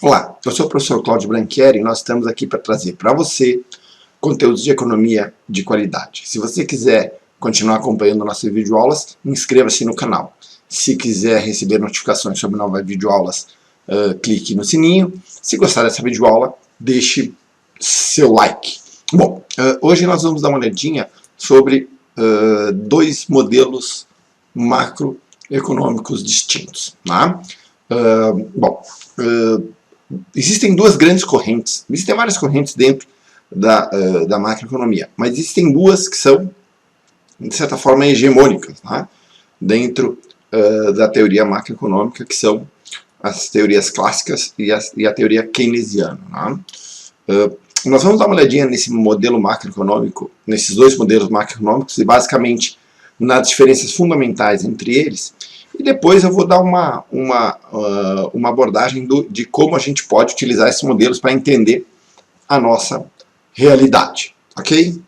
Olá, eu sou o professor Cláudio Branchieri e nós estamos aqui para trazer para você conteúdos de economia de qualidade. Se você quiser continuar acompanhando nossas videoaulas, inscreva-se no canal. Se quiser receber notificações sobre novas videoaulas, clique no sininho. Se gostar dessa videoaula, deixe seu like. Bom, hoje nós vamos dar uma olhadinha sobre dois modelos macroeconômicos distintos. Tá? Existem duas grandes correntes, existem várias correntes dentro da macroeconomia, mas existem duas que são, de certa forma, hegemônicas, tá? Dentro da teoria macroeconômica, que são as teorias clássicas e a teoria keynesiana. Tá? Nós vamos dar uma olhadinha nesse modelo macroeconômico, nesses dois modelos macroeconômicos e basicamente nas diferenças fundamentais entre eles. E depois eu vou dar uma abordagem de como a gente pode utilizar esses modelos para entender a nossa realidade, ok?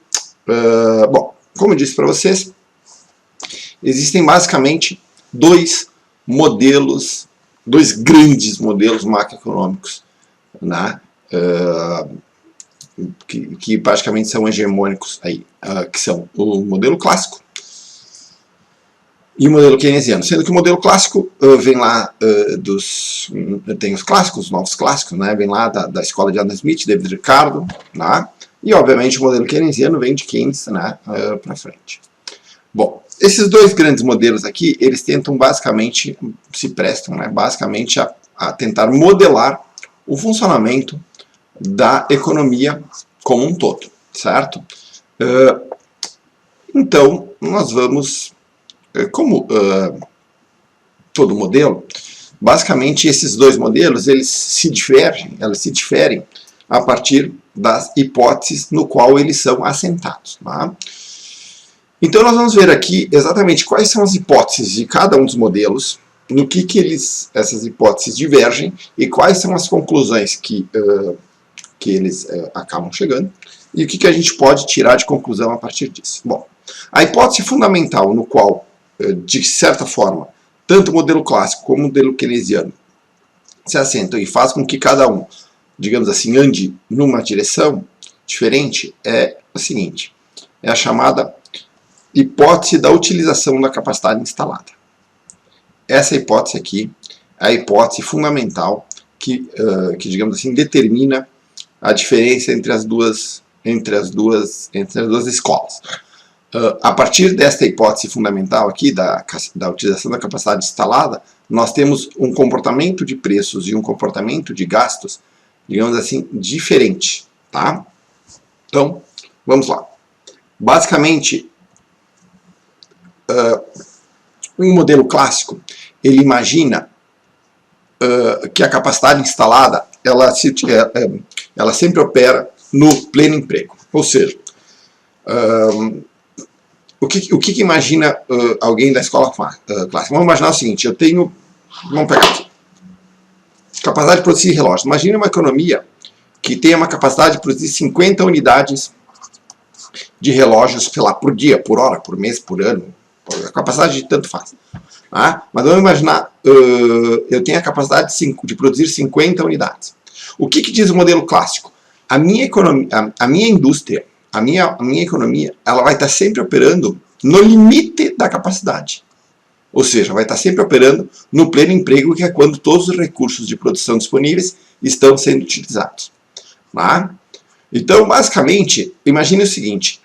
Bom, como eu disse para vocês, existem basicamente dois grandes modelos macroeconômicos, né? Que praticamente são hegemônicos aí, que são o modelo clássico e o modelo keynesiano, sendo que o modelo clássico vem lá tem os clássicos, os novos clássicos, né? Vem lá da escola de Adam Smith, David Ricardo, né? E obviamente o modelo keynesiano vem de Keynes, né? Para frente. Bom, esses dois grandes modelos aqui, eles tentam basicamente, se prestam, né? Basicamente a tentar modelar o funcionamento da economia como um todo, certo? Então, nós vamos... Como todo modelo, basicamente esses dois modelos eles se diferem a partir das hipóteses no qual eles são assentados. Tá? Então nós vamos ver aqui exatamente quais são as hipóteses de cada um dos modelos, no que essas hipóteses divergem e quais são as conclusões que eles acabam chegando e o que a gente pode tirar de conclusão a partir disso. Bom, a hipótese fundamental no qual de certa forma, tanto o modelo clássico como o modelo keynesiano se assentam e faz com que cada um, digamos assim, ande numa direção diferente, é a seguinte, é a chamada hipótese da utilização da capacidade instalada. Essa hipótese aqui é a hipótese fundamental que digamos assim, determina a diferença entre as duas escolas. A partir desta hipótese fundamental aqui, da utilização da capacidade instalada, nós temos um comportamento de preços e um comportamento de gastos, digamos assim, diferente. Tá? Então, vamos lá. Basicamente, um modelo clássico, ele imagina que a capacidade instalada, ela sempre opera no pleno emprego. Ou seja, o que imagina alguém da escola clássica? Vamos imaginar o seguinte, vamos pegar aqui, capacidade de produzir relógios. Imagine uma economia que tenha uma capacidade de produzir 50 unidades de relógios, sei lá, por dia, por hora, por mês, por ano, a capacidade de tanto faz. Tá? Mas vamos imaginar, eu tenho a capacidade de produzir 50 unidades. O que diz o modelo clássico? A minha indústria, a minha economia, ela vai estar sempre operando no limite da capacidade. Ou seja, vai estar sempre operando no pleno emprego, que é quando todos os recursos de produção disponíveis estão sendo utilizados. Tá? Então, basicamente, imagine o seguinte,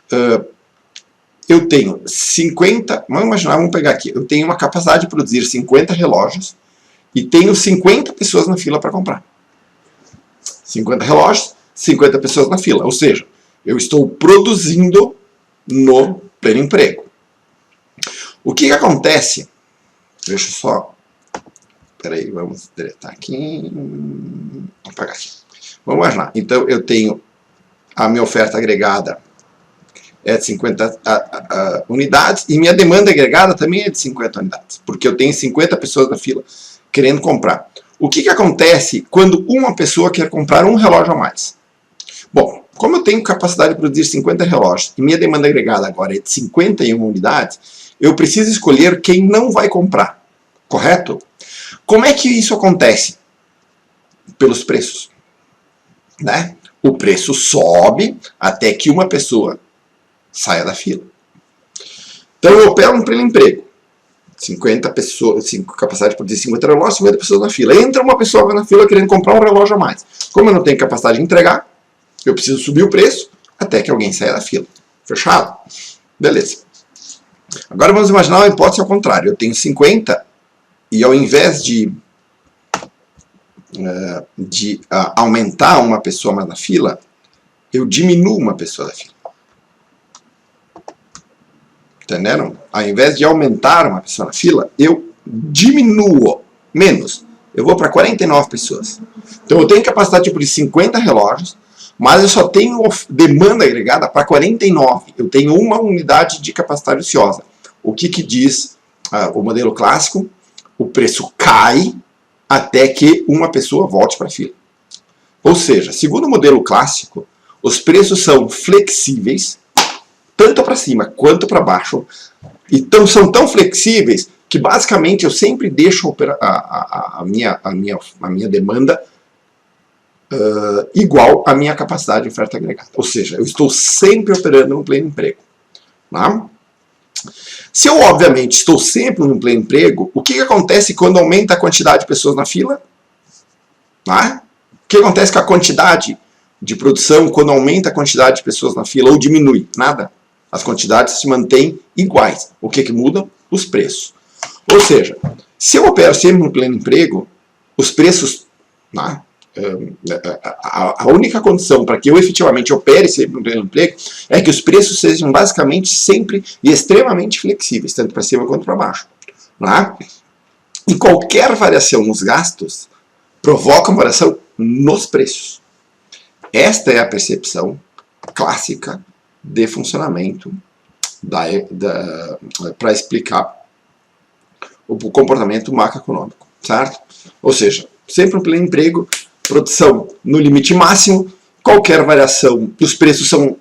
eu tenho 50, vamos pegar aqui, eu tenho uma capacidade de produzir 50 relógios e tenho 50 pessoas na fila para comprar. 50 relógios, 50 pessoas na fila, ou seja, eu estou produzindo no pleno emprego. O que acontece? Deixa eu só... Peraí, vamos deletar aqui. Vamos apagar aqui. Vamos imaginar. Então, eu tenho a minha oferta agregada é de 50 unidades e minha demanda agregada também é de 50 unidades. Porque eu tenho 50 pessoas na fila querendo comprar. O que acontece quando uma pessoa quer comprar um relógio a mais? Bom, como eu tenho capacidade de produzir 50 relógios e minha demanda agregada agora é de 51 unidades, eu preciso escolher quem não vai comprar, correto? Como é que isso acontece? pelos preços, né? O preço sobe até que uma pessoa saia da fila. Então eu opero um pleno emprego. 50 pessoas, capacidade de produzir 50 relógios, 50 pessoas na fila. Entra uma pessoa na fila querendo comprar um relógio a mais. Como eu não tenho capacidade de entregar, eu preciso subir o preço até que alguém saia da fila. Fechado? Beleza. Agora vamos imaginar uma hipótese ao contrário. Eu tenho 50 e ao invés de aumentar uma pessoa mais na fila, eu diminuo uma pessoa da fila. Entenderam? Ao invés de aumentar uma pessoa na fila, eu diminuo menos. Eu vou para 49 pessoas. Então eu tenho capacidade tipo, de 50 relógios, mas eu só tenho demanda agregada para 49. Eu tenho uma unidade de capacidade ociosa. O que diz o modelo clássico? O preço cai até que uma pessoa volte para a fila. Ou seja, segundo o modelo clássico, os preços são flexíveis, tanto para cima quanto para baixo, e são tão flexíveis que basicamente eu sempre deixo a minha demanda igual à minha capacidade de oferta agregada. Ou seja, eu estou sempre operando no pleno emprego. Tá? Se eu, obviamente, estou sempre no pleno emprego, o que acontece quando aumenta a quantidade de pessoas na fila? Tá? O que acontece com a quantidade de produção quando aumenta a quantidade de pessoas na fila ou diminui? Nada. As quantidades se mantêm iguais. O que muda? Os preços. Ou seja, se eu opero sempre no pleno emprego, os preços... Tá? A única condição para que eu efetivamente opere sempre no pleno emprego é que os preços sejam basicamente sempre e extremamente flexíveis, tanto para cima quanto para baixo. Tá? E qualquer variação nos gastos provoca uma variação nos preços. Esta é a percepção clássica de funcionamento para explicar o comportamento macroeconômico, certo? Ou seja, sempre no pleno emprego, produção no limite máximo, qualquer variação, os preços são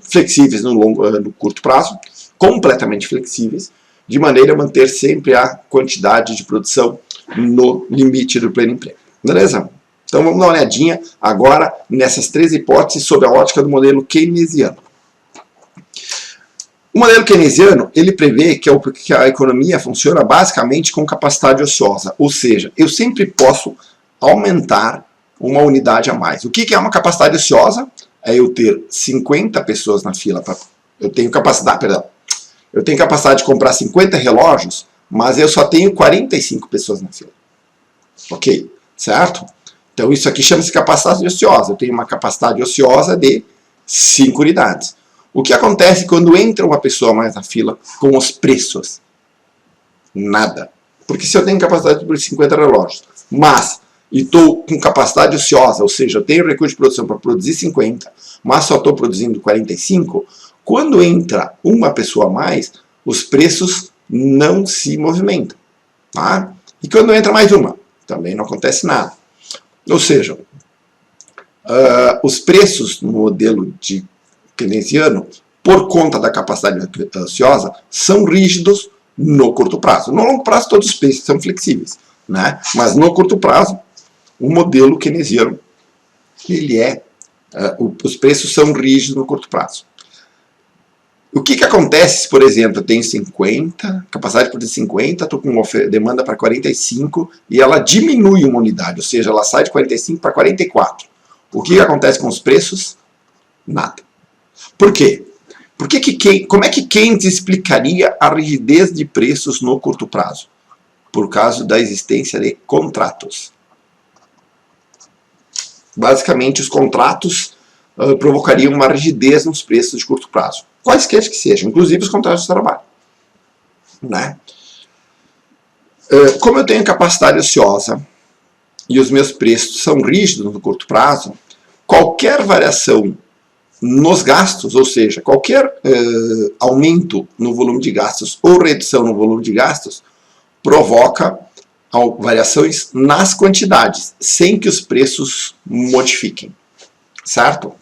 flexíveis no curto prazo, completamente flexíveis, de maneira a manter sempre a quantidade de produção no limite do pleno emprego. Beleza? Então vamos dar uma olhadinha agora nessas três hipóteses sob a ótica do modelo keynesiano. O modelo keynesiano, ele prevê que a economia funciona basicamente com capacidade ociosa, ou seja, eu sempre posso aumentar uma unidade a mais. O que é uma capacidade ociosa? É eu ter 50 pessoas na fila. Eu tenho capacidade de comprar 50 relógios, mas eu só tenho 45 pessoas na fila. Ok? Certo? Então isso aqui chama-se capacidade ociosa. Eu tenho uma capacidade ociosa de 5 unidades. O que acontece quando entra uma pessoa mais na fila com os preços? Nada. Porque se eu tenho capacidade de 50 relógios, mas estou com capacidade ociosa, ou seja, eu tenho recurso de produção para produzir 50, mas só estou produzindo 45, quando entra uma pessoa a mais, os preços não se movimentam. Tá? E quando entra mais uma, também não acontece nada. Ou seja, os preços no modelo de keynesiano, por conta da capacidade ociosa, são rígidos no curto prazo. No longo prazo, todos os preços são flexíveis, né? Mas no curto prazo, o modelo keynesiano, os preços são rígidos no curto prazo. O que acontece se, por exemplo, eu tenho 50, capacidade de produzir 50, estou com uma demanda para 45 e ela diminui uma unidade, ou seja, ela sai de 45 para 44. O que acontece com os preços? Nada. Por quê? Como é que Keynes explicaria a rigidez de preços no curto prazo? Por causa da existência de contratos. Basicamente, os contratos provocariam uma rigidez nos preços de curto prazo. Quaisquer que sejam, inclusive os contratos de trabalho. Né? Como eu tenho capacidade ociosa e os meus preços são rígidos no curto prazo, qualquer variação nos gastos, ou seja, qualquer aumento no volume de gastos ou redução no volume de gastos, provoca variações nas quantidades, sem que os preços modifiquem. Certo?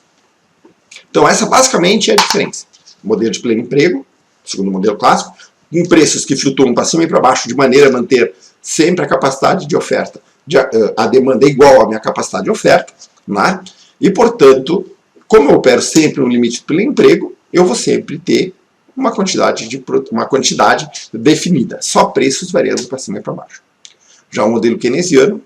Então essa basicamente é a diferença. Modelo de pleno emprego, segundo o modelo clássico, com preços que flutuam para cima e para baixo, de maneira a manter sempre a capacidade de oferta a demanda é igual à minha capacidade de oferta, né? E, portanto, como eu opero sempre no limite do pleno emprego, eu vou sempre ter uma quantidade definida, só preços variando para cima e para baixo. Já o modelo keynesiano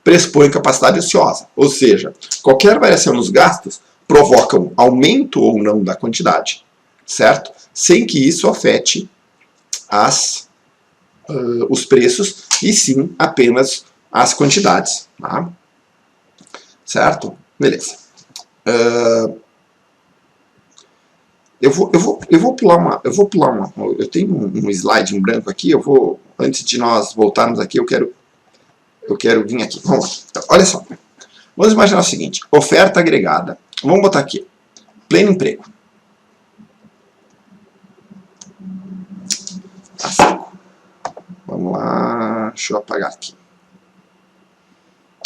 pressupõe capacidade ociosa, ou seja, qualquer variação nos gastos provoca um aumento ou não da quantidade, certo? Sem que isso afete os preços, e sim apenas as quantidades, tá? Certo? Beleza. Eu vou pular eu tenho um slide em branco aqui, antes de nós voltarmos aqui, eu quero vir aqui. Vamos lá. Então, olha só. Vamos imaginar o seguinte, oferta agregada. Vamos botar aqui, pleno emprego. Tá seco. Vamos lá, deixa eu apagar aqui.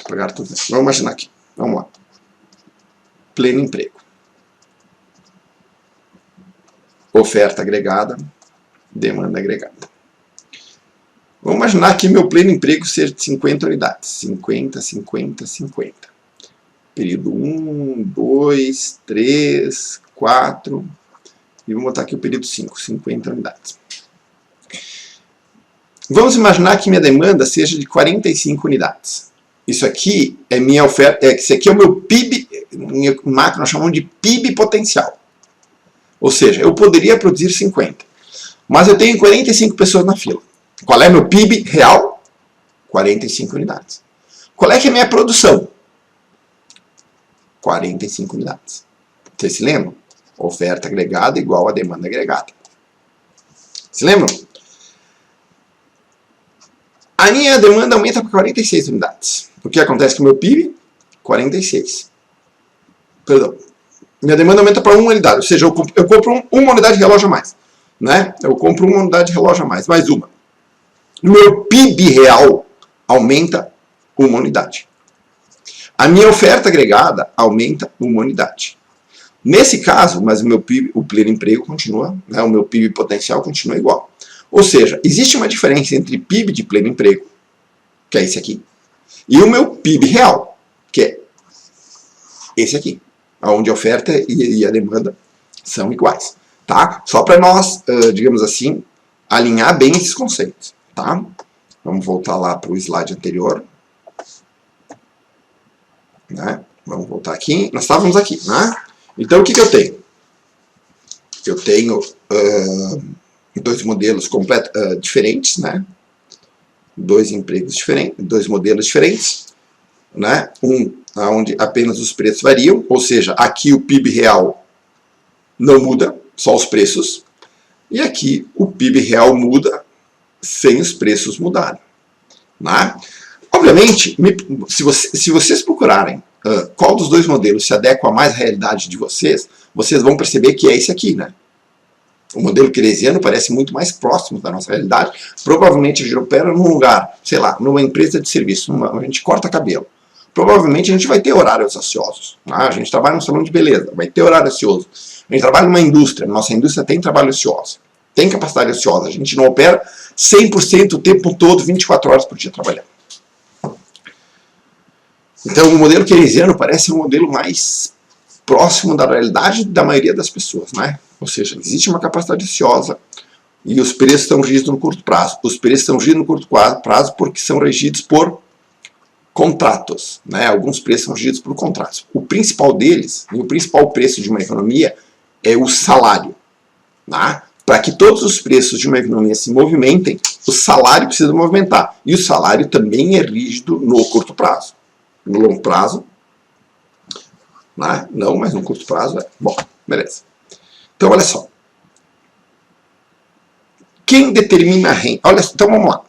Apagar tudo. Vamos imaginar aqui. Vamos lá. Pleno emprego. Oferta agregada, demanda agregada. Vamos imaginar que meu pleno emprego seja de 50 unidades. 50, 50, 50. Período 1, 2, 3, 4. E vamos botar aqui o período 5, 50 unidades. Vamos imaginar que minha demanda seja de 45 unidades. Isso aqui é minha oferta, esse aqui é o meu PIB, minha máquina nós chamamos de PIB potencial. Ou seja, eu poderia produzir 50, mas eu tenho 45 pessoas na fila. Qual é meu PIB real? 45 unidades. Qual é que é a minha produção? 45 unidades. Vocês se lembram? Oferta agregada igual a demanda agregada. Se lembram? A minha demanda aumenta para 46 unidades. O que acontece com o meu PIB? 46. Perdão. Minha demanda aumenta para 1 unidade. Ou seja, eu compro uma unidade de relógio a mais. Né? Eu compro uma unidade de relógio a mais. Mais uma. O meu PIB real aumenta 1 unidade. A minha oferta agregada aumenta 1 unidade. Nesse caso, mas o meu PIB, o pleno emprego continua, né, o meu PIB potencial continua igual. Ou seja, existe uma diferença entre PIB de pleno emprego, que é esse aqui, e o meu PIB real, que é esse aqui, onde a oferta e a demanda são iguais. Tá? Só para nós, digamos assim, alinhar bem esses conceitos. Tá? Vamos voltar lá para o slide anterior. Né? Vamos voltar aqui. Nós estávamos aqui. Né? Então, o que eu tenho? Eu tenho dois modelos diferentes, né? Dois empregos diferentes, dois modelos diferentes. Né? Um onde apenas os preços variam, ou seja, aqui o PIB real não muda, só os preços. E aqui o PIB real muda sem os preços mudarem. Né? Obviamente, se vocês procurarem qual dos dois modelos se adequa mais à realidade de vocês, vocês vão perceber que é esse aqui, né? O modelo keynesiano parece muito mais próximo da nossa realidade. Provavelmente a gente opera num lugar, sei lá, numa empresa de serviço, a gente corta cabelo. Provavelmente a gente vai ter horários ociosos. Né? A gente trabalha num salão de beleza, vai ter horário ocioso. A gente trabalha numa indústria, nossa indústria tem trabalho ocioso, tem capacidade ociosa. A gente não opera 100% o tempo todo, 24 horas por dia trabalhando. Então o modelo keynesiano parece um modelo mais próximo da realidade da maioria das pessoas, né? Ou seja, existe uma capacidade ociosa e os preços estão regidos no curto prazo. Os preços estão regidos no curto prazo porque são regidos por contratos, né? Alguns preços são regidos por contratos. O principal deles, e o principal preço de uma economia é o salário. Né? Para que todos os preços de uma economia se movimentem, o salário precisa movimentar. E o salário também é rígido no curto prazo. No longo prazo, né? Não, mas no curto prazo é. Bom, beleza. Então, olha só. Quem determina a renda? Olha, então vamos lá.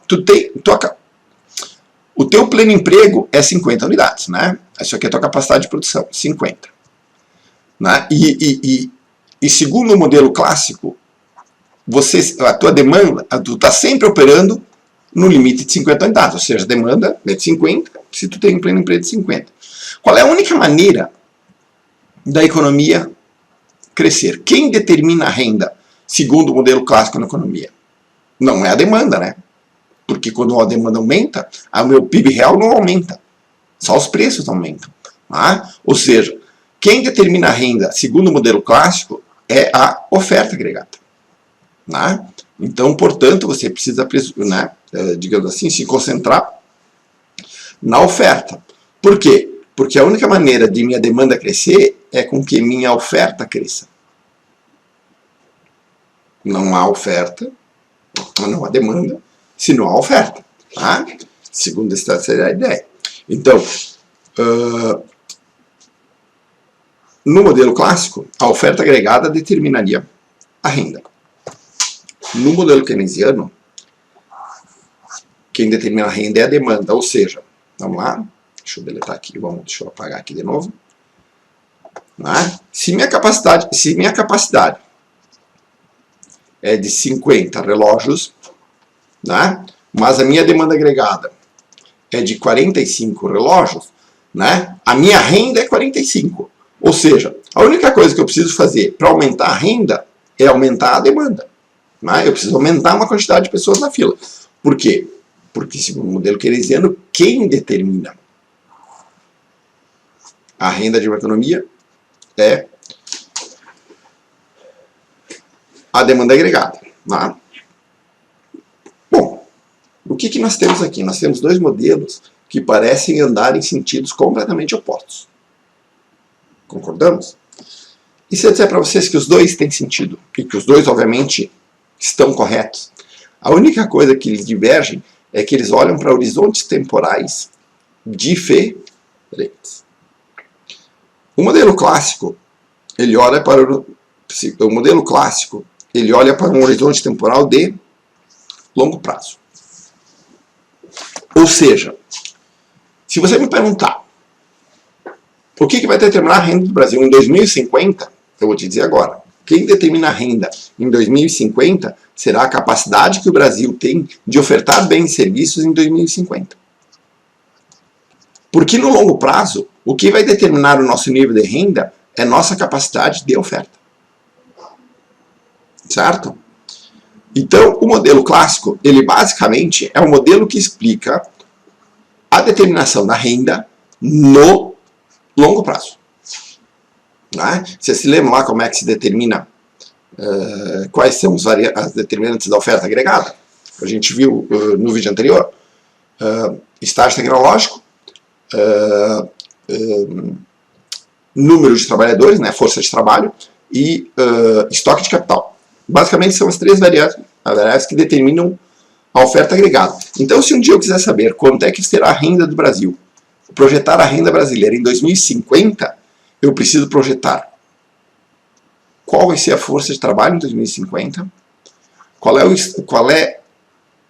O teu pleno emprego é 50 unidades, né? Isso aqui é a tua capacidade de produção, 50. Né? E segundo o modelo clássico, a tua demanda, tu está sempre operando no limite de 50 unidades, ou seja, a demanda é de 50, se tu tem um pleno emprego de 50. Qual é a única maneira da economia crescer? Quem determina a renda, segundo o modelo clássico na economia? Não é a demanda, né? Porque quando a demanda aumenta, o meu PIB real não aumenta. Só os preços aumentam. Tá? Ou seja, quem determina a renda, segundo o modelo clássico, é a oferta agregada. Tá? Então, portanto, você precisa, né, digamos assim, se concentrar na oferta. Por quê? Porque a única maneira de minha demanda crescer é com que minha oferta cresça. Não há oferta, não há demanda, se não há oferta. Tá? Segundo essa seria a ideia. Então, no modelo clássico, a oferta agregada determinaria a renda. No modelo keynesiano, quem determina a renda é a demanda, ou seja, vamos lá, deixa eu deletar aqui, deixa eu apagar aqui de novo. Né? Se minha capacidade é de 50 relógios, né? Mas a minha demanda agregada é de 45 relógios, né? A minha renda é 45. Ou seja, a única coisa que eu preciso fazer para aumentar a renda é aumentar a demanda. Né? Eu preciso aumentar uma quantidade de pessoas na fila. Por quê? Porque, segundo o modelo keynesiano, quem determina a renda de uma economia é a demanda agregada. Né? Bom, o que nós temos aqui? Nós temos dois modelos que parecem andar em sentidos completamente opostos. Concordamos? E se eu disser para vocês que os dois têm sentido, e que os dois, obviamente, estão corretos, a única coisa que eles divergem é que eles olham para horizontes temporais diferentes. O modelo clássico, ele olha para um horizonte temporal de longo prazo. Ou seja, se você me perguntar o que vai determinar a renda do Brasil em 2050, eu vou te dizer agora. Quem determina a renda em 2050 será a capacidade que o Brasil tem de ofertar bens e serviços em 2050. Porque no longo prazo, o que vai determinar o nosso nível de renda é nossa capacidade de oferta. Certo? Então, o modelo clássico, ele basicamente é um modelo que explica a determinação da renda no longo prazo. Né? Você se lembra lá como é que se determina quais são as determinantes da oferta agregada? A gente viu no vídeo anterior. Estágio tecnológico, número de trabalhadores, né, força de trabalho, e estoque de capital. Basicamente são as três variáveis que determinam a oferta agregada. Então, se um dia eu quiser saber quanto é que será a renda do Brasil, projetar a renda brasileira em 2050, eu preciso projetar qual vai ser a força de trabalho em 2050, qual é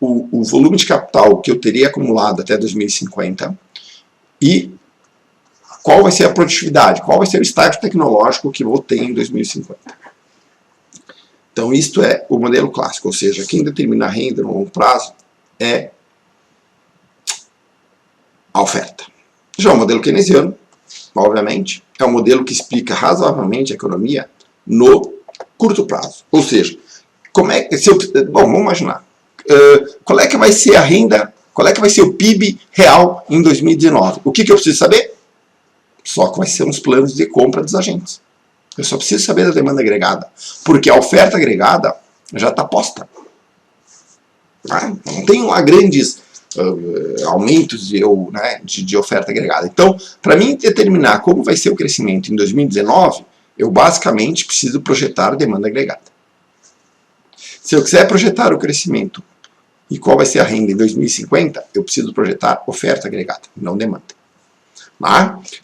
o volume de capital que eu teria acumulado até 2050 e qual vai ser a produtividade, qual vai ser o estágio tecnológico que eu vou ter em 2050. Então, isto é o modelo clássico, ou seja, quem determina a renda no longo prazo é a oferta. Já o modelo keynesiano, obviamente, é um modelo que explica razoavelmente a economia no curto prazo. Ou seja, vamos imaginar, qual é que vai ser a renda, qual é que vai ser o PIB real em 2019? O que eu preciso saber? Só que vai ser uns planos de compra dos agentes. Eu só preciso saber da demanda agregada, porque a oferta agregada já está posta. Não tem lá grandes aumentos de oferta agregada. Então, para mim determinar como vai ser o crescimento em 2019, eu basicamente preciso projetar a demanda agregada. Se eu quiser projetar o crescimento e qual vai ser a renda em 2050, eu preciso projetar oferta agregada, não demanda.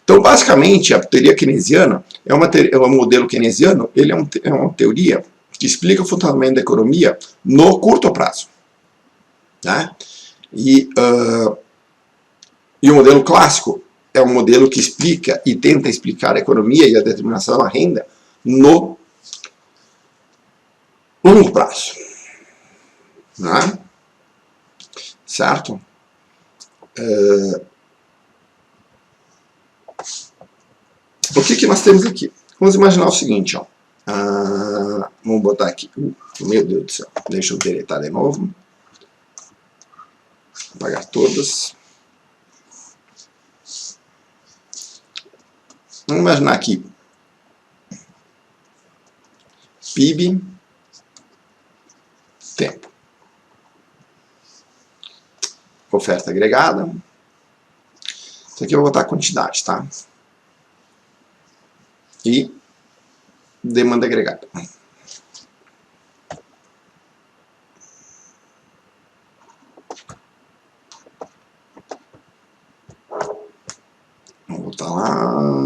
Então, basicamente, a teoria keynesiana é um modelo keynesiano, ele é uma teoria que explica o funcionamento da economia no curto prazo. E o modelo clássico é um modelo que explica e tenta explicar a economia e a determinação da renda no longo prazo. Certo? O que nós temos aqui? Vamos imaginar o seguinte, ó. Vamos botar aqui. Meu Deus do céu. Deixa eu deletar de novo. Apagar todas. Vamos imaginar aqui. PIB, tempo. Oferta agregada. Isso aqui eu vou botar a quantidade, tá? E demanda agregada. Vou botar lá.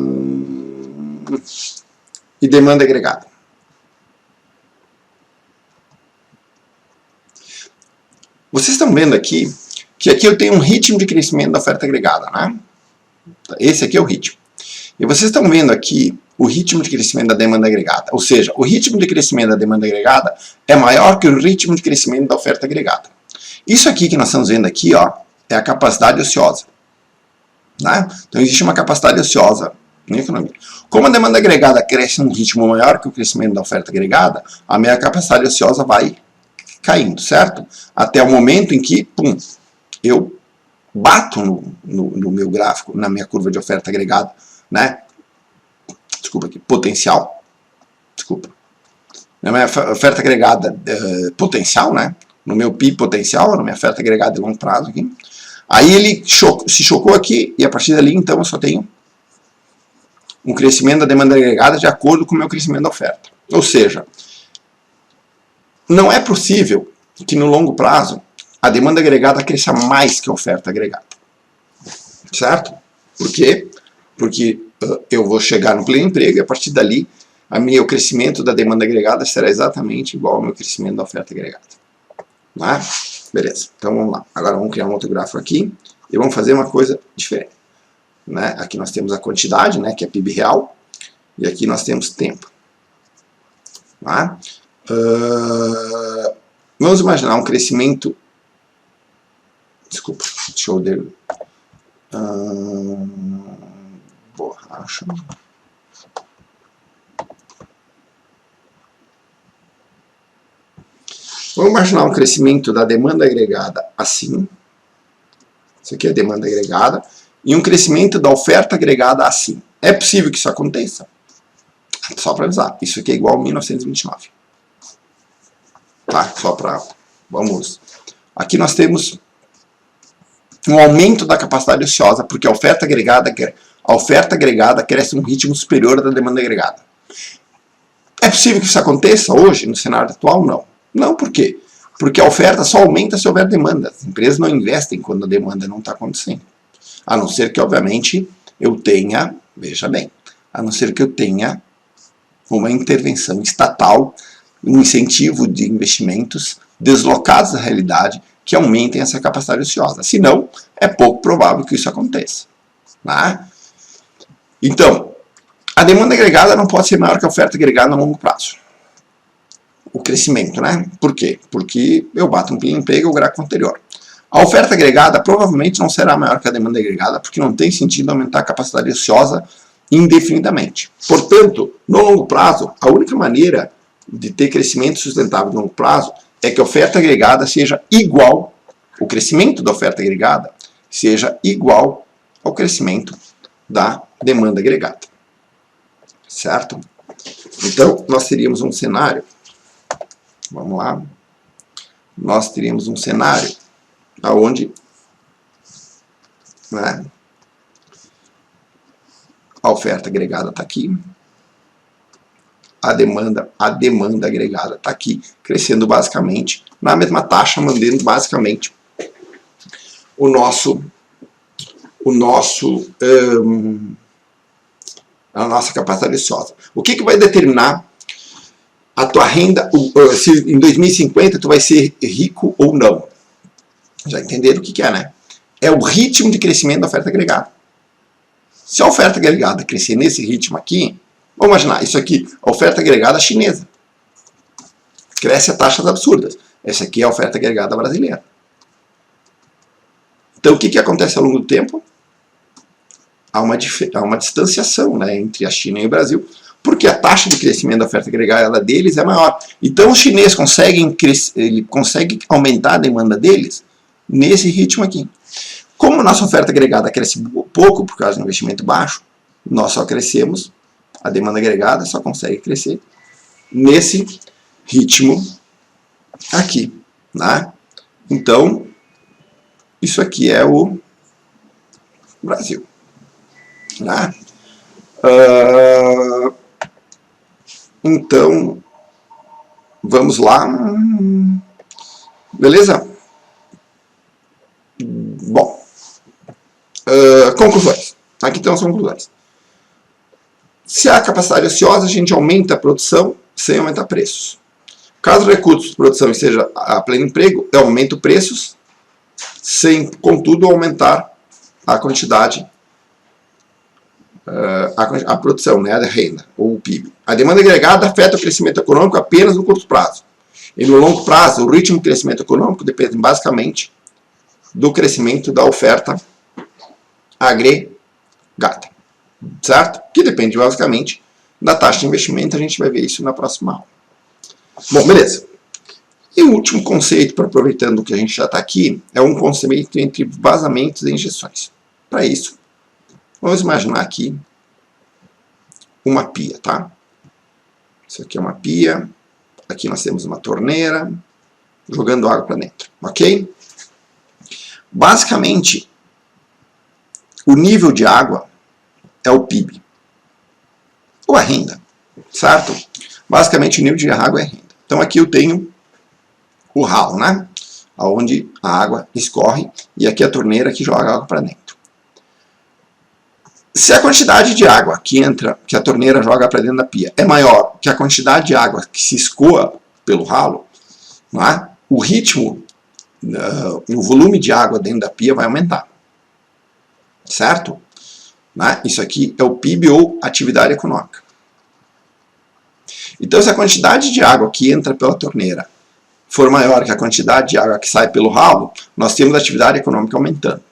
E demanda agregada. Vocês estão vendo aqui que aqui eu tenho um ritmo de crescimento da oferta agregada, né? Esse aqui é o ritmo. E vocês estão vendo aqui o ritmo de crescimento da demanda agregada. Ou seja, o ritmo de crescimento da demanda agregada é maior que o ritmo de crescimento da oferta agregada. Isso aqui que nós estamos vendo aqui, ó, é a capacidade ociosa. Né? Então existe uma capacidade ociosa na economia. Como a demanda agregada cresce num ritmo maior que o crescimento da oferta agregada, a minha capacidade ociosa vai caindo, certo? Até o momento em que, pum, eu bato no meu gráfico, na minha curva de oferta agregada, né? Desculpa aqui, potencial. Desculpa. Na minha oferta agregada potencial, né? No meu PIB potencial, na minha oferta agregada de longo prazo aqui. Aí ele se chocou aqui e a partir dali, então, eu só tenho um crescimento da demanda agregada de acordo com o meu crescimento da oferta. Ou seja, não é possível que no longo prazo a demanda agregada cresça mais que a oferta agregada. Certo? Por quê? Porque eu vou chegar no pleno emprego e a partir dali o crescimento da demanda agregada será exatamente igual ao meu crescimento da oferta agregada. Não é? Beleza, então vamos lá. Agora vamos criar um outro gráfico aqui e vamos fazer uma coisa diferente. Né? Aqui nós temos a quantidade, né, que é PIB real, e aqui nós temos tempo. Tá? Vamos imaginar um crescimento. Desculpa, deixa eu ver. Borracha. Vamos imaginar um crescimento da demanda agregada assim. Isso aqui é a demanda agregada. E um crescimento da oferta agregada assim. É possível que isso aconteça? Só para avisar. Isso aqui é igual a 1929. Tá? Só para... Vamos... Aqui nós temos um aumento da capacidade ociosa, porque a oferta agregada cresce num ritmo superior à da demanda agregada. É possível que isso aconteça hoje, no cenário atual? Não. Não, por quê? Porque a oferta só aumenta se houver demanda. As empresas não investem quando a demanda não está acontecendo. A não ser que, obviamente, eu tenha, veja bem, a não ser que eu tenha uma intervenção estatal, um incentivo de investimentos deslocados da realidade que aumentem essa capacidade ociosa. Senão, é pouco provável que isso aconteça. Né? Então, a demanda agregada não pode ser maior que a oferta agregada a longo prazo. O crescimento, né? Por quê? Porque eu bato no emprego e o gráfico anterior. A oferta agregada provavelmente não será maior que a demanda agregada, porque não tem sentido aumentar a capacidade ociosa indefinidamente. Portanto, no longo prazo, a única maneira de ter crescimento sustentável no longo prazo é que a oferta agregada seja igual, o crescimento da oferta agregada seja igual ao crescimento da demanda agregada. Certo? Então, nós teríamos um cenário, vamos lá, nós teríamos um cenário onde, né, a oferta agregada está aqui, a demanda agregada está aqui, crescendo basicamente na mesma taxa, mantendo basicamente a nossa capacidade ociosa. O que vai determinar a tua renda, se em 2050 tu vai ser rico ou não? Já entenderam o que é, né? É o ritmo de crescimento da oferta agregada. Se a oferta agregada crescer nesse ritmo aqui, vamos imaginar, isso aqui, a oferta agregada chinesa. Cresce a taxas absurdas. Essa aqui é a oferta agregada brasileira. Então o que acontece ao longo do tempo? Há uma distanciação, né, entre a China e o Brasil, porque a taxa de crescimento da oferta agregada deles é maior. Então os chineses conseguem aumentar a demanda deles nesse ritmo aqui. Como nossa oferta agregada cresce pouco por causa do investimento baixo, nós só crescemos, a demanda agregada só consegue crescer nesse ritmo aqui, né? Então, isso aqui é o Brasil, né? Então, vamos lá. Beleza? Bom, conclusões. Aqui estão as conclusões. Se há capacidade ociosa, a gente aumenta a produção sem aumentar preços. Caso o recurso de produção esteja a pleno emprego, eu aumento preços sem, contudo, aumentar a quantidade, a produção, né, a renda, ou o PIB. A demanda agregada afeta o crescimento econômico apenas no curto prazo. E no longo prazo, o ritmo de crescimento econômico depende basicamente do crescimento da oferta agregada, certo? Que depende basicamente da taxa de investimento, a gente vai ver isso na próxima aula. Bom, beleza. E o último conceito, para aproveitando que a gente já está aqui, é um conceito entre vazamentos e injeções. Para isso, vamos imaginar aqui uma pia, tá? Isso aqui é uma pia, aqui nós temos uma torneira, jogando água para dentro, ok? Basicamente, o nível de água é o PIB, ou a renda, certo? Basicamente, o nível de água é a renda. Então, aqui eu tenho o ralo, né? Onde a água escorre, e aqui a torneira que joga água para dentro. Se a quantidade de água que entra, que a torneira joga para dentro da pia, é maior que a quantidade de água que se escoa pelo ralo, não é? O ritmo, o volume de água dentro da pia vai aumentar. Certo? Né? Isso aqui é o PIB ou atividade econômica. Então, se a quantidade de água que entra pela torneira for maior que a quantidade de água que sai pelo ralo, nós temos a atividade econômica aumentando.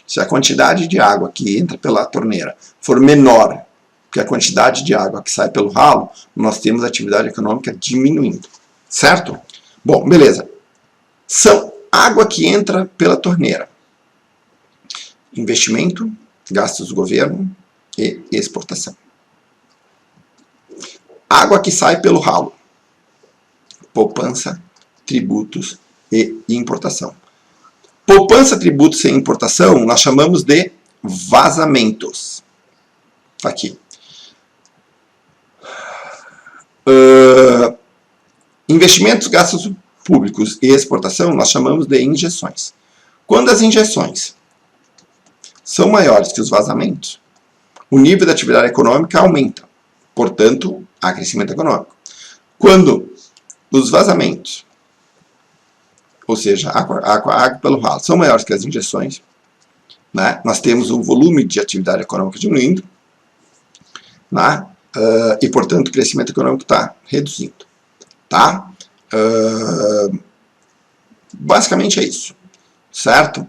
Se a quantidade de água que entra pela torneira for menor que a quantidade de água que sai pelo ralo, nós temos a atividade econômica diminuindo. Certo? Bom, beleza. São água que entra pela torneira. Investimento, gastos do governo e exportação. Água que sai pelo ralo. Poupança, tributos e importação. Poupança, tributos e importação nós chamamos de vazamentos. Aqui. Investimentos, gastos públicos e exportação nós chamamos de injeções. Quando as injeções são maiores que os vazamentos, o nível da atividade econômica aumenta. Portanto, há crescimento econômico. Quando os vazamentos, ou seja, a água pelo ralo, são maiores que as injeções, né, nós temos o volume de atividade econômica diminuindo, né, e, portanto, o crescimento econômico está reduzindo. Tá? Basicamente é isso. Certo?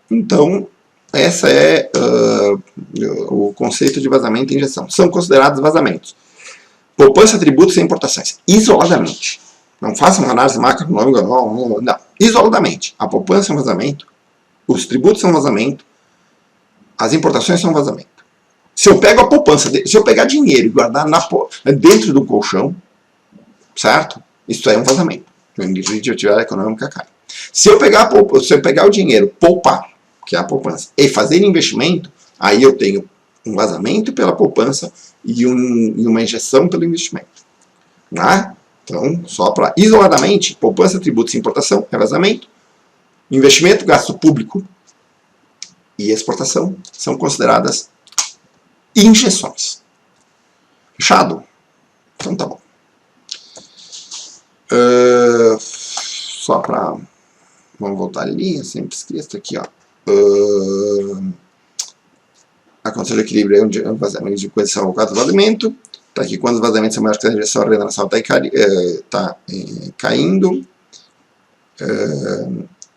Então, essa é o conceito de vazamento e injeção. São considerados vazamentos. Poupança, tributos e importações. Isoladamente. Não façam uma análise macroeconômica, não. Isoladamente. A poupança é um vazamento, os tributos são um vazamento, as importações são um vazamento. Se eu pego a poupança, se eu pegar dinheiro e guardar dentro do colchão, certo? Isso é um vazamento. O nível de atividade econômica cai. Se eu pegar o dinheiro, poupar, que é a poupança, e fazer investimento, aí eu tenho um vazamento pela poupança e uma injeção pelo investimento. Né? Então, só para isoladamente, poupança, tributos e importação é vazamento, investimento, gasto público e exportação são consideradas injeções. Fechado? Então tá bom. Só para... Vamos voltar ali, eu sempre esqueço aqui, ó. A condição de equilíbrio é um vazamento de coesão ao quadro do vazamento. Tá aqui, quando os vazamentos são maiores que a injeção, a renda nacional está caindo.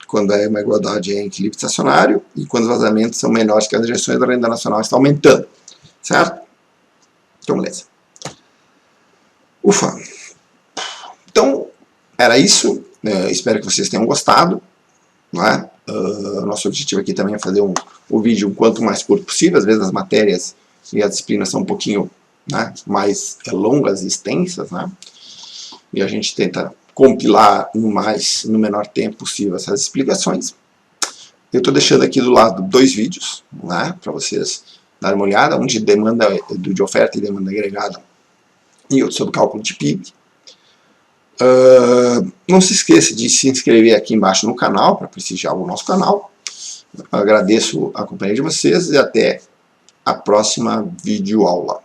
Quando é uma igualdade em equilíbrio estacionário. E quando os vazamentos são menores que as injeções, a renda nacional está aumentando. Certo? Então, beleza. Ufa. Então, era isso. Espero que vocês tenham gostado. Né? Nosso objetivo aqui também é fazer o vídeo o quanto mais curto possível. Às vezes as matérias e as disciplinas são um pouquinho, né, mais longas e extensas, né? E a gente tenta compilar no menor tempo possível essas explicações. Eu estou deixando aqui do lado 2 vídeos, né, para vocês darem uma olhada, um de de oferta e demanda agregada e outro sobre cálculo de PIB. Não se esqueça de se inscrever aqui embaixo no canal para prestigiar o nosso canal. Agradeço a companhia de vocês e até a próxima videoaula.